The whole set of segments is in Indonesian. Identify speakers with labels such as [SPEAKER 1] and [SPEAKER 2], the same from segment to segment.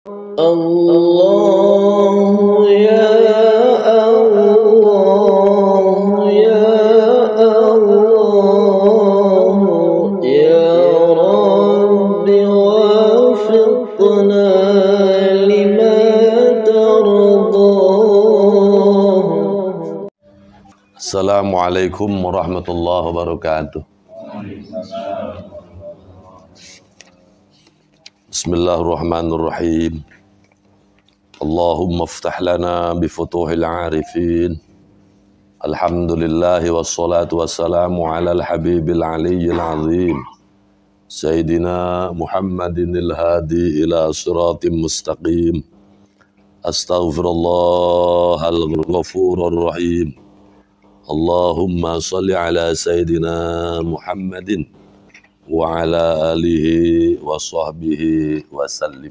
[SPEAKER 1] Allah ya Allah ya Allah ya Rabbi wafiqna lima tardah.
[SPEAKER 2] Assalamualaikum warahmatullahi wabarakatuh. Bismillahirrahmanirrahim. Allahumma iftah lana bifutuhil arifin. Alhamdulillahi wassalatu wassalamu ala al-habibil aliyyil azim Sayyidina Muhammadinil hadi ila siratim mustaqim. Astaghfirullahal ghafurur rahim. Allahumma salli ala Sayyidina Muhammadin wa ala alihi wa sahbihi wa sallim.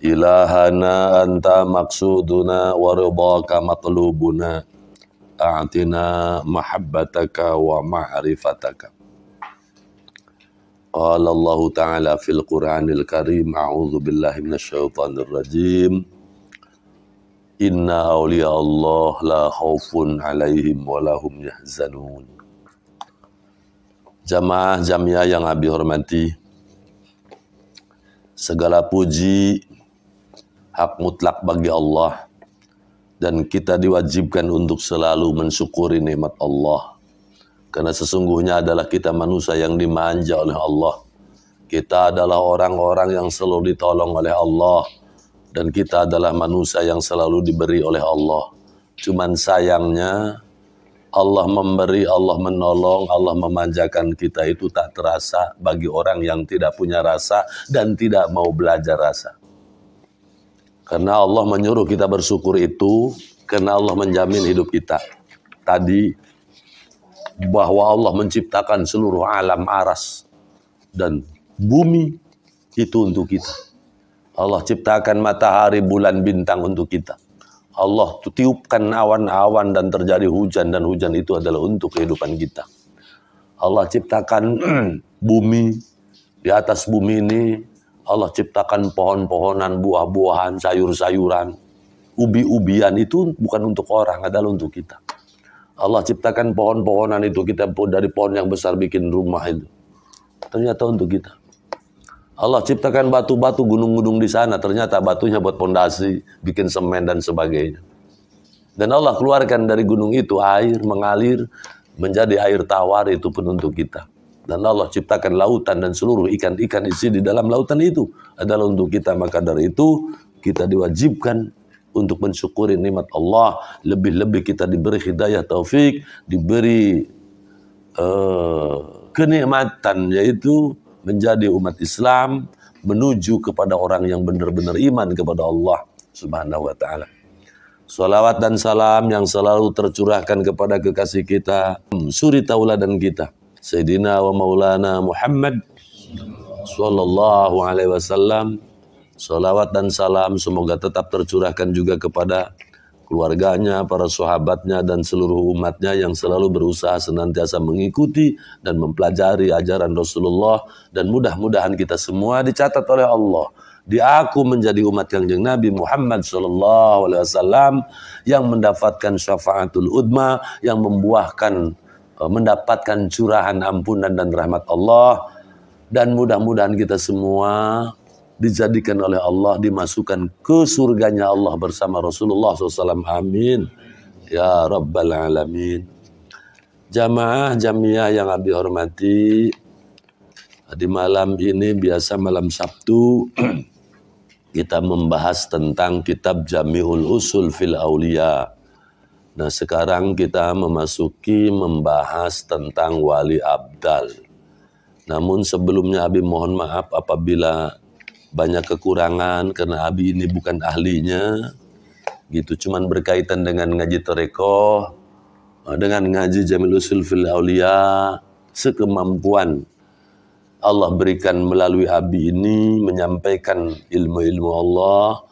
[SPEAKER 2] Ilahana anta maksuduna wa ridhaka matlubuna, a'tina mahabbataka wa ma'rifataka. Qala Allah Ta'ala fil Qur'anil Karim, a'udzu billahi minasyaitonir rajim. Inna awliya Allah la khaufun 'alaihim wa lahum yahzanun. Jamaah jamiah yang Abi hormati, segala puji hak mutlak bagi Allah, dan kita diwajibkan untuk selalu mensyukuri nikmat Allah, karena sesungguhnya adalah kita manusia yang dimanja oleh Allah. Kita adalah orang-orang yang selalu ditolong oleh Allah, dan kita adalah manusia yang selalu diberi oleh Allah. Cuman sayangnya Allah memberi, Allah menolong, Allah memanjakan kita itu tak terasa bagi orang yang tidak punya rasa dan tidak mau belajar rasa. Karena Allah menyuruh kita bersyukur itu karena Allah menjamin hidup kita. Tadi bahwa Allah menciptakan seluruh alam aras dan bumi itu untuk kita. Allah ciptakan matahari, bulan, bintang untuk kita. Allah tiupkan awan-awan dan terjadi hujan, dan hujan itu adalah untuk kehidupan kita. Allah ciptakan bumi, di atas bumi ini Allah ciptakan pohon-pohonan, buah-buahan, sayur-sayuran, ubi-ubian, itu bukan untuk orang, adalah untuk kita. Allah ciptakan pohon-pohonan itu, kita dari pohon yang besar bikin rumah itu, ternyata untuk kita. Allah ciptakan batu-batu, gunung-gunung di sana, ternyata batunya buat pondasi, bikin semen dan sebagainya. Dan Allah keluarkan dari gunung itu air mengalir menjadi air tawar, itu pun untuk kita. Dan Allah ciptakan lautan dan seluruh ikan-ikan isi di dalam lautan itu adalah untuk kita. Maka dari itu kita diwajibkan untuk mensyukuri nikmat Allah. Lebih-lebih kita diberi hidayah taufik, diberi kenikmatan, yaitu menjadi umat Islam, menuju kepada orang yang benar-benar iman kepada Allah Subhanahu wa ta'ala. Salawat dan salam yang selalu tercurahkan kepada kekasih kita, suri tauladan kita, Sayyidina wa Maulana Muhammad sallallahu alaihi wasallam. Salawat dan salam semoga tetap tercurahkan juga kepada keluarganya, para sahabatnya, dan seluruh umatnya yang selalu berusaha senantiasa mengikuti dan mempelajari ajaran Rasulullah. Dan mudah-mudahan kita semua dicatat oleh Allah, diaku menjadi umat Kanjeng Nabi Muhammad sallallahu alaihi wasallam yang mendapatkan syafaatul udma, yang mendapatkan curahan ampunan dan rahmat Allah. Dan mudah-mudahan kita semua dijadikan oleh Allah, dimasukkan ke surganya Allah bersama Rasulullah SAW. Amin ya Rabbal Alamin. Jamaah jamiah yang Abi hormati, di malam ini, biasa malam Sabtu, kita membahas tentang kitab Jami'ul Usul fil Aulia. Nah, sekarang kita membahas tentang wali abdal. Namun sebelumnya Abi mohon maaf apabila banyak kekurangan, karena Abi ini bukan ahlinya, gitu. Cuman berkaitan dengan ngaji Thariqah, dengan ngaji Jami'ul Usul fil Aulia, sekemampuan Allah berikan melalui Abi ini, menyampaikan ilmu-ilmu Allah,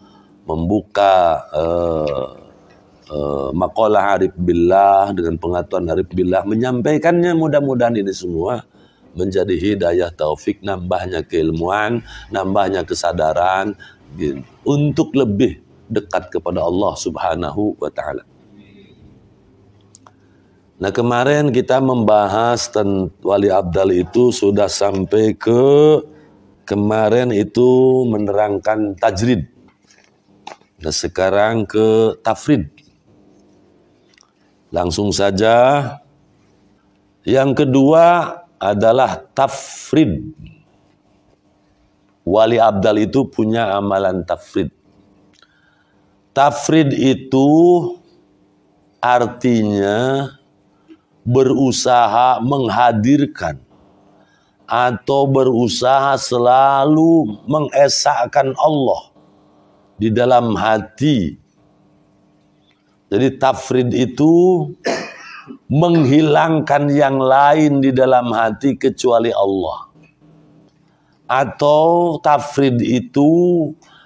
[SPEAKER 2] membuka maqalah arif billah dengan pengetahuan arif billah, menyampaikannya. Mudah-mudahan ini semua menjadi hidayah taufik, nambahnya keilmuan, nambahnya kesadaran, gitu, untuk lebih dekat kepada Allah Subhanahu wa Ta'ala. Nah, kemarin kita membahas tentang wali abdal itu sudah sampai ke kemarin itu menerangkan tajrid. Nah, sekarang ke tafrid. Langsung saja. Yang kedua adalah tafrid. Wali abdal itu punya amalan tafrid. Tafrid itu artinya berusaha menghadirkan atau berusaha selalu mengesahkan Allah di dalam hati. Jadi tafrid itu menghilangkan yang lain di dalam hati kecuali Allah. Atau tafrid itu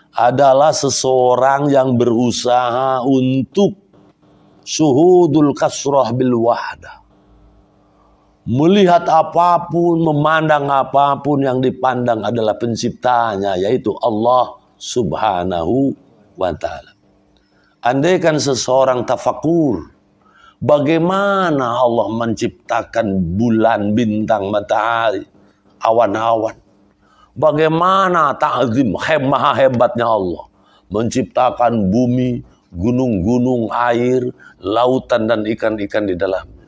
[SPEAKER 2] adalah seseorang yang berusaha untuk syuhudul kasrah bil wahdah. Melihat apapun, memandang apapun yang dipandang adalah penciptanya, yaitu Allah Subhanahu wa Ta'ala. Andaikan seseorang tafakur, bagaimana Allah menciptakan bulan, bintang, matahari, awan-awan. Bagaimana ta'zim, maha hebatnya Allah menciptakan bumi, gunung-gunung, air, lautan, dan ikan-ikan di dalamnya.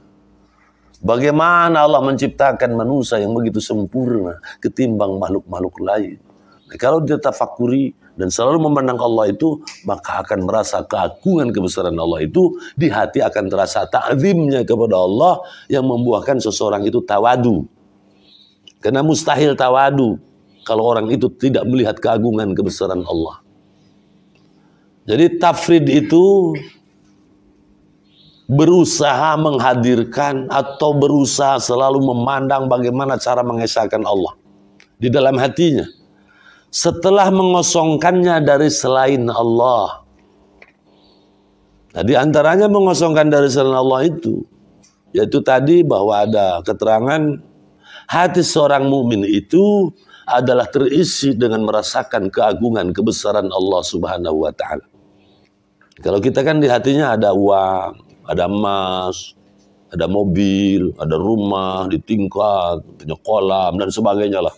[SPEAKER 2] Bagaimana Allah menciptakan manusia yang begitu sempurna ketimbang makhluk-makhluk lain. Nah, kalau dia tafakuri dan selalu memandang Allah itu, maka akan merasa keagungan kebesaran Allah itu, di hati akan terasa ta'zimnya kepada Allah yang membuahkan seseorang itu tawadu. Karena mustahil tawadu kalau orang itu tidak melihat keagungan kebesaran Allah. Jadi tafrid itu berusaha menghadirkan atau berusaha selalu memandang bagaimana cara mengesahkan Allah di dalam hatinya setelah mengosongkannya dari selain Allah. Nah, di antaranya mengosongkan dari selain Allah itu, yaitu tadi bahwa ada keterangan hati seorang mukmin itu adalah terisi dengan merasakan keagungan kebesaran Allah Subhanahu wa Ta'ala. Kalau kita kan di hatinya ada uang, ada emas, ada mobil, ada rumah di tingkat, punya kolam dan sebagainya lah.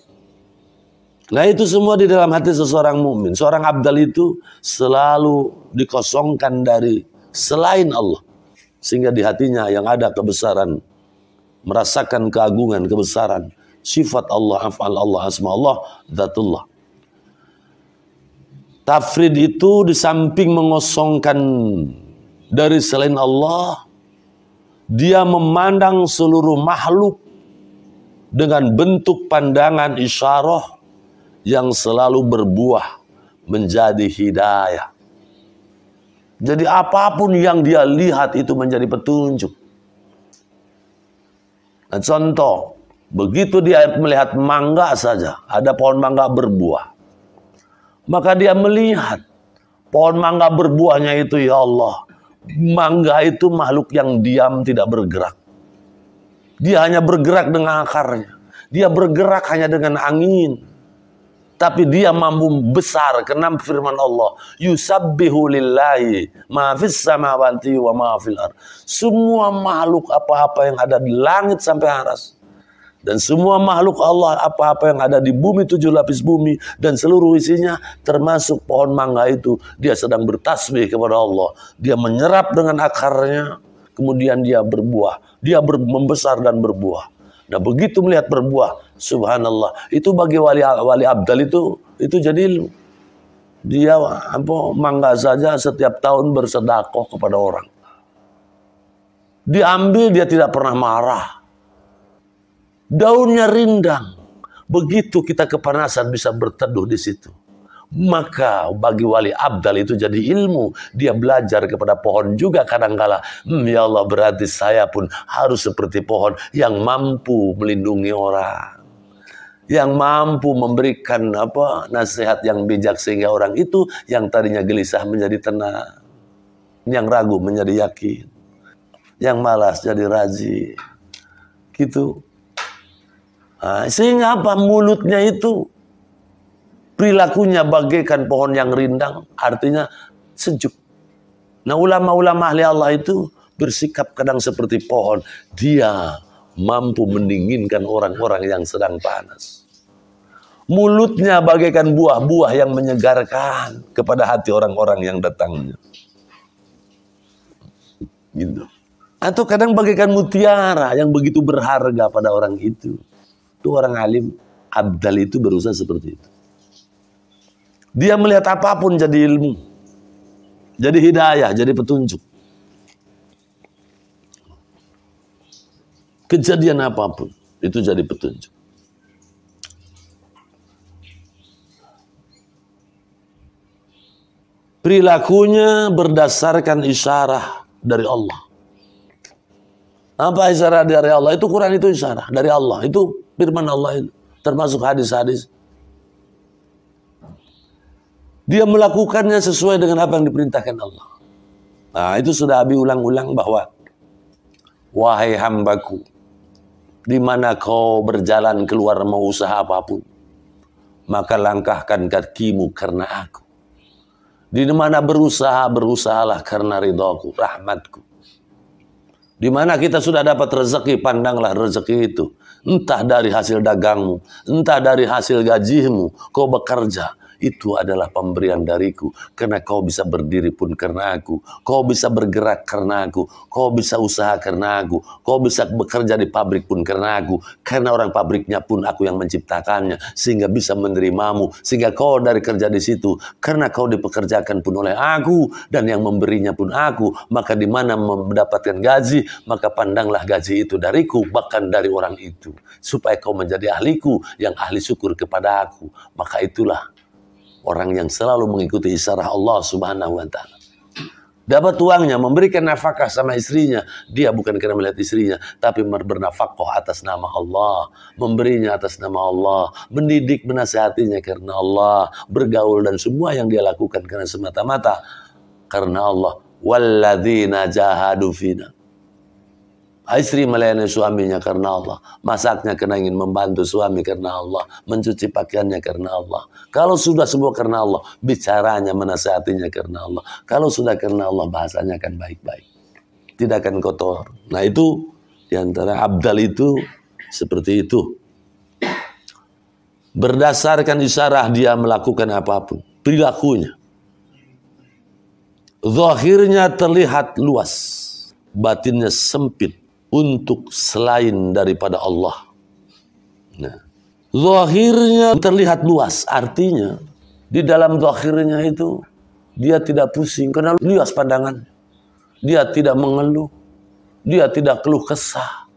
[SPEAKER 2] Nah, itu semua di dalam hati seseorang mukmin. Seorang abdal itu selalu dikosongkan dari selain Allah, sehingga di hatinya yang ada kebesaran, merasakan keagungan, kebesaran, sifat Allah, af'al Allah, asma Allah, dzatullah. Tafrid itu di samping mengosongkan dari selain Allah, dia memandang seluruh makhluk dengan bentuk pandangan isyarah yang selalu berbuah menjadi hidayah. Jadi apapun yang dia lihat itu menjadi petunjuk. Nah, contoh, begitu dia melihat mangga saja, ada pohon mangga berbuah, maka dia melihat pohon mangga berbuahnya itu, ya Allah, mangga itu makhluk yang diam, tidak bergerak. Dia hanya bergerak dengan akarnya. Dia bergerak hanya dengan angin. Tapi dia mampu besar, karena firman Allah, yusabbihu lillahi ma fis samawati wa ma fil ardh. Semua makhluk apa-apa yang ada di langit sampai aras, dan semua makhluk Allah apa-apa yang ada di bumi, 7 lapis bumi dan seluruh isinya, termasuk pohon mangga itu, dia sedang bertasbih kepada Allah. Dia menyerap dengan akarnya, kemudian dia berbuah, dia membesar dan berbuah. Nah, begitu melihat berbuah, subhanallah, itu bagi wali abdal itu jadi dia mangga saja setiap tahun bersedekah kepada orang. Diambil, dia tidak pernah marah. Daunnya rindang, begitu kita kepanasan bisa berteduh di situ. Maka bagi wali abdal itu jadi ilmu. Dia belajar kepada pohon juga kadangkala. Ya Allah, berarti saya pun harus seperti pohon yang mampu melindungi orang, yang mampu memberikan nasihat yang bijak, sehingga orang itu yang tadinya gelisah menjadi tenang, yang ragu menjadi yakin, yang malas jadi rajin. Gitu. Nah, sehingga mulutnya itu Perilakunya bagaikan pohon yang rindang, artinya sejuk. Nah, ulama-ulama ahli Allah itu bersikap kadang seperti pohon. Dia mampu mendinginkan orang-orang yang sedang panas. Mulutnya bagaikan buah-buah yang menyegarkan kepada hati orang-orang yang datangnya. Gitu. Atau kadang bagaikan mutiara yang begitu berharga pada orang itu. Itu orang alim, abdal itu berusaha seperti itu. Dia melihat apapun jadi ilmu, jadi hidayah, jadi petunjuk. Kejadian apapun itu jadi petunjuk. Perilakunya berdasarkan isyarah dari Allah. Apa isyarah dari Allah? Itu Quran, itu isyarah dari Allah. Itu firman Allah itu. Termasuk hadis-hadis. Dia melakukannya sesuai dengan apa yang diperintahkan Allah. Nah, itu sudah Abi ulang-ulang bahwa wahai hambaku, di mana kau berjalan keluar mau usaha apapun, maka langkahkan kakimu karena aku. Di mana berusaha, berusahalah karena ridhaku, rahmatku. Di mana kita sudah dapat rezeki, pandanglah rezeki itu. Entah dari hasil dagangmu, entah dari hasil gajimu, kau bekerja. Itu adalah pemberian dariku. Karena kau bisa berdiri pun karena aku. Kau bisa bergerak karena aku. Kau bisa usaha karena aku. Kau bisa bekerja di pabrik pun karena aku. Karena orang pabriknya pun aku yang menciptakannya. Sehingga bisa menerimamu. Sehingga kau dari kerja di situ. Karena kau dipekerjakan pun oleh aku. Dan yang memberinya pun aku. Maka di mana mendapatkan gaji, maka pandanglah gaji itu dariku. Bahkan dari orang itu. Supaya kau menjadi ahliku. Yang ahli syukur kepada aku. Maka itulah orang yang selalu mengikuti isyarah Allah Subhanahu wa ta'ala. Dapat uangnya, memberikan nafkah sama istrinya. Dia bukan karena melihat istrinya, tapi bernafkah atas nama Allah. Memberinya atas nama Allah. Mendidik, menasihatinya karena Allah. Bergaul dan semua yang dia lakukan karena semata-mata karena Allah. Walladzina jahadu fina. Istri melayani suaminya karena Allah. Masaknya karena ingin membantu suami karena Allah. Mencuci pakaiannya karena Allah. Kalau sudah semua karena Allah, bicaranya, menasihatinya karena Allah. Kalau sudah karena Allah, bahasanya akan baik-baik. Tidak akan kotor. Nah, itu diantara abdal itu seperti itu. Berdasarkan isyarah dia melakukan apapun. Perilakunya. Zahirnya terlihat luas. Batinnya sempit. Untuk selain daripada Allah. Nah, zahirnya terlihat luas, artinya di dalam zahirnya itu dia tidak pusing karena luas pandangan. Dia tidak mengeluh, dia tidak keluh kesah.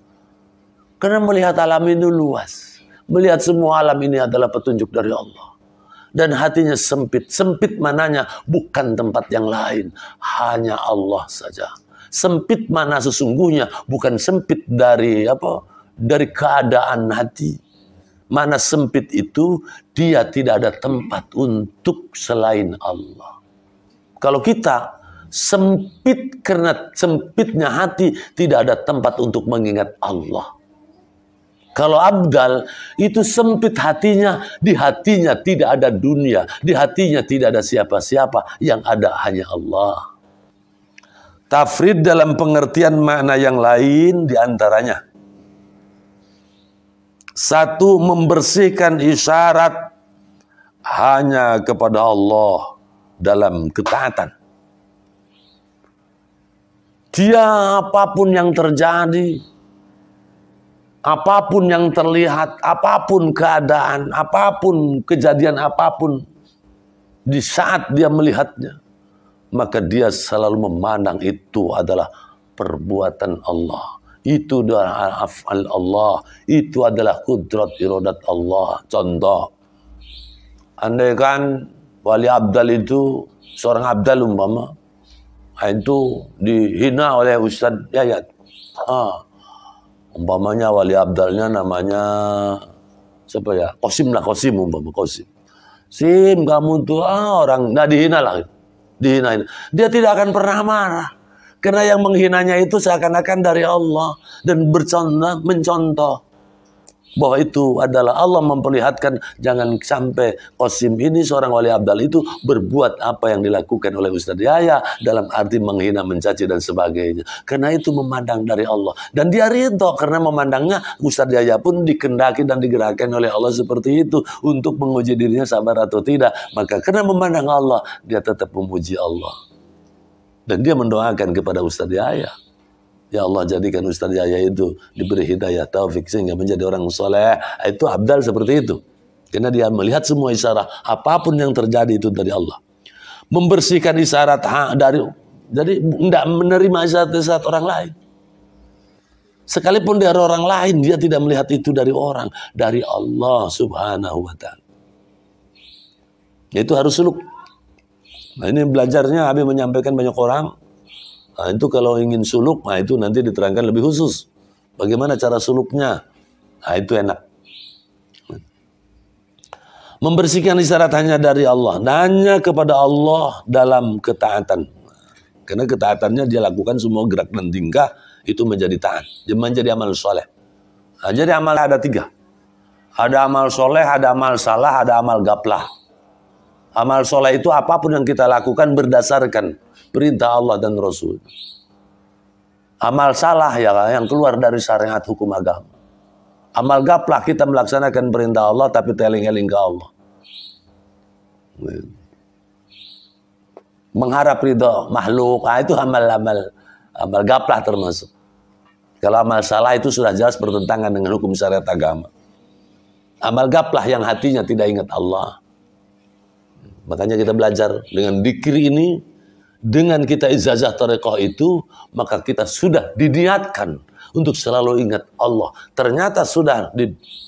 [SPEAKER 2] Karena melihat alam ini luas, melihat semua alam ini adalah petunjuk dari Allah. Dan hatinya sempit, sempit mananya bukan tempat yang lain, hanya Allah saja. Sempit mana sesungguhnya bukan sempit dari apa? Dari keadaan hati. Mana sempit itu dia tidak ada tempat untuk selain Allah. Kalau kita sempit karena sempitnya hati, tidak ada tempat untuk mengingat Allah. Kalau abdal itu sempit hatinya, di hatinya tidak ada dunia, di hatinya tidak ada siapa-siapa, yang ada hanya Allah. Tafrid dalam pengertian makna yang lain diantaranya. Satu, membersihkan isyarat hanya kepada Allah dalam ketaatan. Dia apapun yang terjadi, apapun yang terlihat, apapun keadaan, apapun kejadian apapun, di saat dia melihatnya, maka dia selalu memandang itu adalah perbuatan Allah. Itu adalah af'al Allah. Itu adalah kudrat iradat Allah. Contoh, andai kan wali abdal itu, seorang abdal umpama, itu dihina oleh Ustadz Yayat. Umpamanya wali abdalnya namanya siapa ya? Qasim lah, Qasim umpama, Qasim. Sim, kamu tuh orang, nah dihina lah. Dihina. Dia tidak akan pernah marah. Karena yang menghinanya itu seakan-akan dari Allah. Dan mencontoh. bahwa itu adalah Allah memperlihatkan jangan sampai Qasim ini seorang wali abdal itu berbuat apa yang dilakukan oleh Ustadz Yahya dalam arti menghina, mencaci dan sebagainya. Karena itu memandang dari Allah dan dia ridho karena memandangnya Ustadz Yahya pun dikendaki dan digerakkan oleh Allah seperti itu untuk menguji dirinya sabar atau tidak. Maka karena memandang Allah dia tetap memuji Allah dan dia mendoakan kepada Ustadz Yahya. Ya Allah, jadikan Ustadz Yahya itu diberi hidayah taufik sehingga menjadi orang soleh. Itu abdal seperti itu. Karena dia melihat semua isyarat. Apapun yang terjadi itu dari Allah. Membersihkan isyarat dari... Jadi tidak menerima isyarat orang lain. Sekalipun dari orang lain, dia tidak melihat itu dari orang. Dari Allah subhanahu wa ta'ala. Itu harus suluk. Nah ini belajarnya Habib menyampaikan banyak orang. Nah, itu kalau ingin suluk, nah itu nanti diterangkan lebih khusus. Bagaimana cara suluknya? Nah, itu enak. Membersihkan isyarat hanya dari Allah. Hanya kepada Allah dalam ketaatan. Karena ketaatannya dia lakukan semua gerak dan tingkah, itu menjadi taat. Menjadi amal soleh. Nah, jadi amal ada 3. Ada amal soleh, ada amal salah, ada amal gaplah. Amal soleh itu apapun yang kita lakukan berdasarkan perintah Allah dan Rasul. Amal salah ya yang keluar dari syariat hukum agama. Amal gaplah kita melaksanakan perintah Allah tapi teling-eling ke Allah. Mengharap ridho makhluk, itu amal gaplah termasuk. Kalau amal salah itu sudah jelas bertentangan dengan hukum syariat agama. Amal gaplah yang hatinya tidak ingat Allah. Makanya kita belajar dengan dzikir ini, dengan kita ijazah tarekat itu, maka kita sudah diniatkan untuk selalu ingat Allah. Ternyata sudah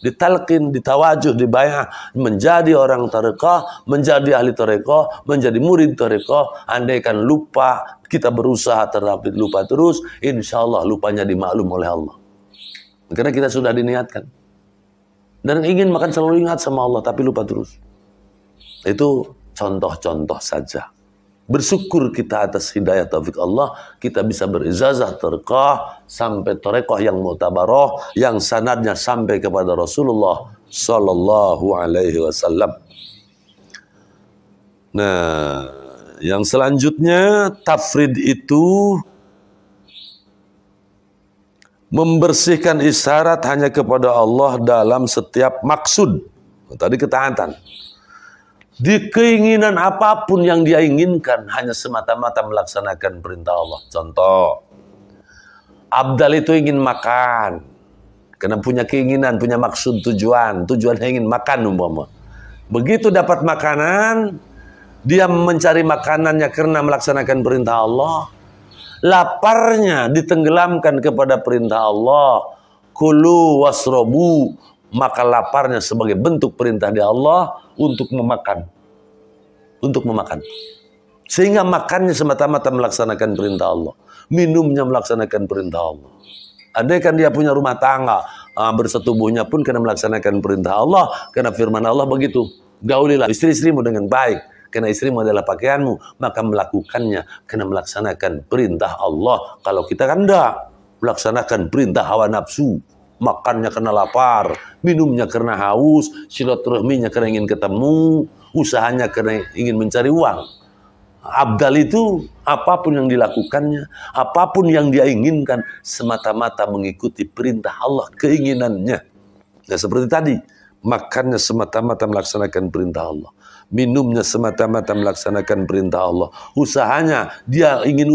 [SPEAKER 2] ditalqin, ditawajuh, dibayah menjadi orang tarekat, menjadi ahli tarekat, menjadi murid tarekat. Andaikan lupa, kita berusaha terhadap lupa terus, insya Allah lupanya dimaklum oleh Allah. Karena kita sudah diniatkan. Dan ingin makan selalu ingat sama Allah, tapi lupa terus. Itu contoh-contoh saja. Bersyukur kita atas hidayah taufik Allah, kita bisa berizazah terqah sampai tarekat yang mu'tabarah, yang sanadnya sampai kepada Rasulullah sallallahu alaihi wasallam. Nah, yang selanjutnya tafrid itu membersihkan isyarat hanya kepada Allah dalam setiap maksud. Tadi ketaatan. Di keinginan apapun yang dia inginkan hanya semata-mata melaksanakan perintah Allah. Contoh, abdal itu ingin makan karena punya keinginan, punya maksud, tujuannya ingin makan umpama. Begitu dapat makanan, dia mencari makanannya karena melaksanakan perintah Allah. Laparnya ditenggelamkan kepada perintah Allah. Kulu wasrobu, maka laparnya sebagai bentuk perintah dari Allah untuk memakan. Sehingga makannya semata-mata melaksanakan perintah Allah. Minumnya melaksanakan perintah Allah. Andaikan dia punya rumah tangga, bersetubuhnya pun karena melaksanakan perintah Allah. Karena firman Allah begitu. Gaulilah istri-istrimu dengan baik. Karena istrimu adalah pakaianmu. Maka melakukannya karena melaksanakan perintah Allah. Kalau kita kan enggak. Melaksanakan perintah hawa nafsu. Makannya karena lapar, minumnya karena haus, silaturahminya karena ingin ketemu, usahanya karena ingin mencari uang. Abdal itu apapun yang dilakukannya, apapun yang dia inginkan, semata-mata mengikuti perintah Allah, keinginannya. Nah, seperti tadi, makannya semata-mata melaksanakan perintah Allah. Minumnya semata-mata melaksanakan perintah Allah. Usahanya, dia ingin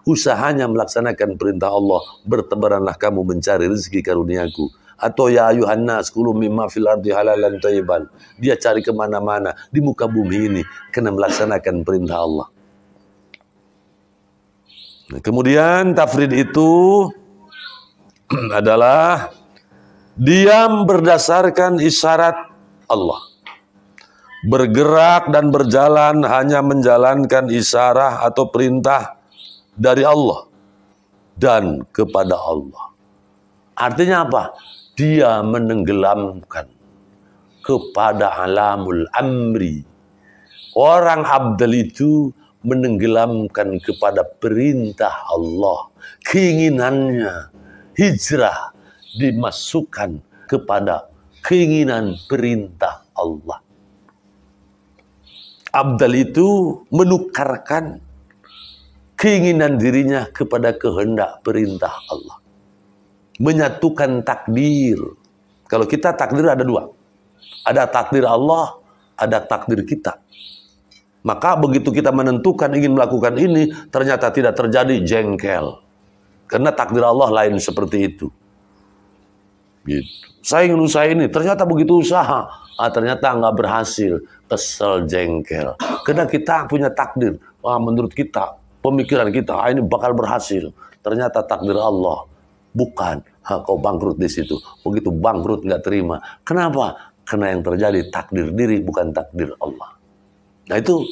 [SPEAKER 2] usahanya melaksanakan perintah Allah. Bertebaranlah kamu mencari rezeki karuniaku. Atau ya ayuhan nas kulu mimma fil ardi halalan thayyiban. Dia cari kemana-mana di muka bumi ini karena melaksanakan perintah Allah. Nah, kemudian tafrid itu adalah diam berdasarkan isyarat Allah. Bergerak dan berjalan hanya menjalankan isyarat atau perintah dari Allah dan kepada Allah. Artinya apa? Dia menenggelamkan kepada alamul amri. Orang abdal itu menenggelamkan kepada perintah Allah. Keinginannya hijrah dimasukkan kepada keinginan perintah Allah. Abdal itu menukarkan keinginan dirinya kepada kehendak perintah Allah. Menyatukan takdir. Kalau kita takdir ada dua. Ada takdir Allah, ada takdir kita. Maka begitu kita menentukan ingin melakukan ini, ternyata tidak terjadi, jengkel. Karena takdir Allah lain seperti itu. Gitu. Saya ingin usaha ini, ternyata begitu usaha, ternyata nggak berhasil, kesel, jengkel. Karena kita punya takdir, menurut kita, pemikiran kita, ini bakal berhasil. Ternyata takdir Allah, bukan. Kau bangkrut di situ. Begitu bangkrut nggak terima. Kenapa? Karena yang terjadi takdir diri, bukan takdir Allah. Nah itu,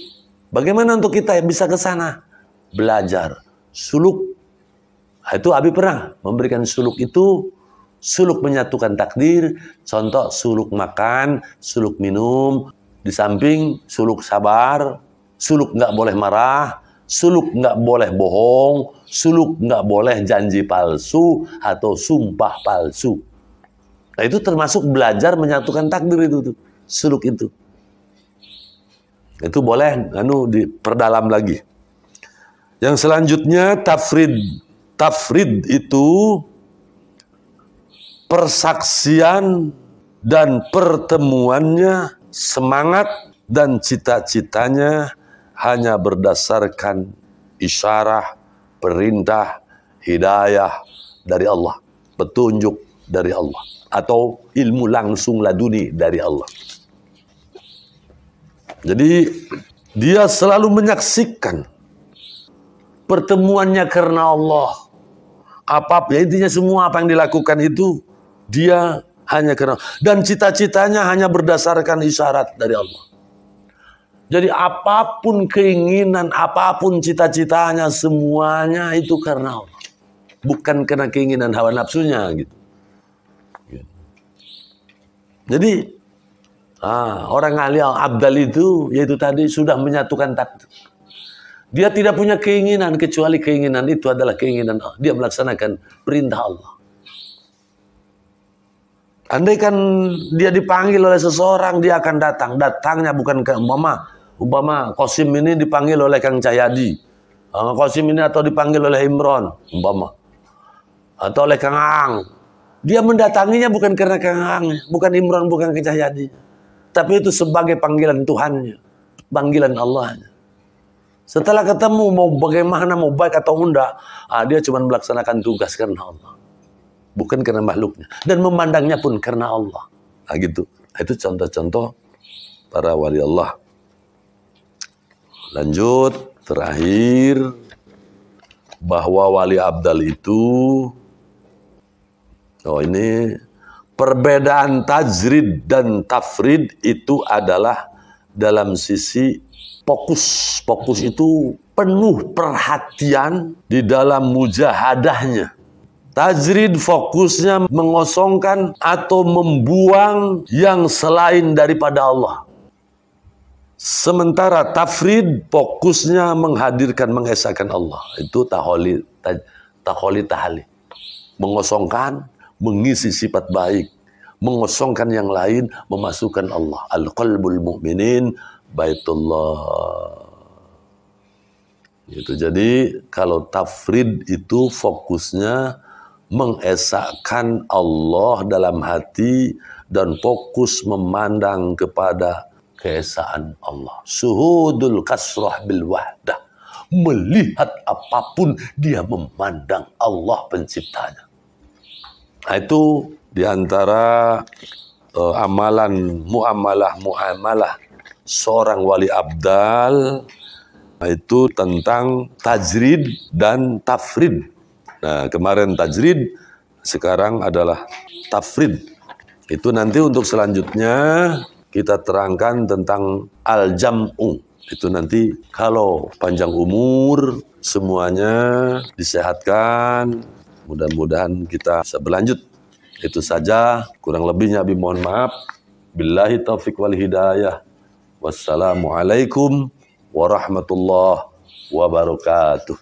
[SPEAKER 2] bagaimana untuk kita bisa ke sana? Belajar, suluk. Nah, itu Abi pernah memberikan suluk itu. Suluk menyatukan takdir, contoh suluk makan, suluk minum, di samping suluk sabar, suluk nggak boleh marah, suluk nggak boleh bohong, suluk nggak boleh janji palsu atau sumpah palsu. Nah itu termasuk belajar menyatukan takdir itu tuh, suluk itu. Itu boleh diperdalam lagi. Yang selanjutnya tafrid. Tafrid itu persaksian dan pertemuannya, semangat dan cita-citanya hanya berdasarkan isyarah, perintah, hidayah dari Allah, petunjuk dari Allah, atau ilmu langsung laduni dari Allah. Jadi dia selalu menyaksikan pertemuannya karena Allah. Intinya semua apa yang dilakukan itu dia hanya karena, dan cita-citanya hanya berdasarkan isyarat dari Allah. Jadi apapun keinginan, apapun cita-citanya, semuanya itu karena Allah. Bukan karena keinginan hawa nafsunya gitu. Jadi orang alim abdal itu, yaitu tadi sudah menyatukan takdir. Dia tidak punya keinginan kecuali keinginan itu adalah keinginan Allah. Dia melaksanakan perintah Allah. Andaikan dia dipanggil oleh seseorang, dia akan datang. Datangnya bukan ke umpama Qasim ini dipanggil oleh Kang Cahyadi. Qasim ini atau dipanggil oleh Imron, umpama. Atau oleh Kang Ang. Dia mendatanginya bukan karena Kang Ang, bukan Imron, bukan Kang Cahyadi. Tapi itu sebagai panggilan Tuhannya, panggilan Allahnya. Setelah ketemu mau bagaimana, mau baik atau enggak, dia cuma melaksanakan tugas karena Allah. Bukan karena makhluknya. Dan memandangnya pun karena Allah. Nah gitu. Itu contoh-contoh para wali Allah. Lanjut, terakhir. Bahwa wali abdal itu, ini perbedaan tajrid dan tafrid itu adalah dalam sisi fokus. Fokus itu penuh perhatian di dalam mujahadahnya. Tajrid fokusnya mengosongkan atau membuang yang selain daripada Allah. Sementara tafrid fokusnya menghadirkan, mengesahkan Allah. Itu taholi tahali. Mengosongkan, mengisi sifat baik. Mengosongkan yang lain, memasukkan Allah. Al-qalbul mu'minin baitullah. Itu jadi kalau tafrid itu fokusnya mengesahkan Allah dalam hati dan fokus memandang kepada keesaan Allah. Suhudul kasrah bil wahdah. Melihat apapun dia memandang Allah penciptanya. Nah, itu diantara muamalah seorang wali abdal, itu tentang tajrid dan tafrid. Nah, kemarin tajrid, sekarang adalah tafrid. Itu nanti untuk selanjutnya kita terangkan tentang al-jam'u. Itu nanti kalau panjang umur, semuanya disehatkan. Mudah-mudahan kita bisa berlanjut. Itu saja, kurang lebihnya Abi mohon maaf. Billahi taufiq wal hidayah. Wassalamualaikum warahmatullahi wabarakatuh.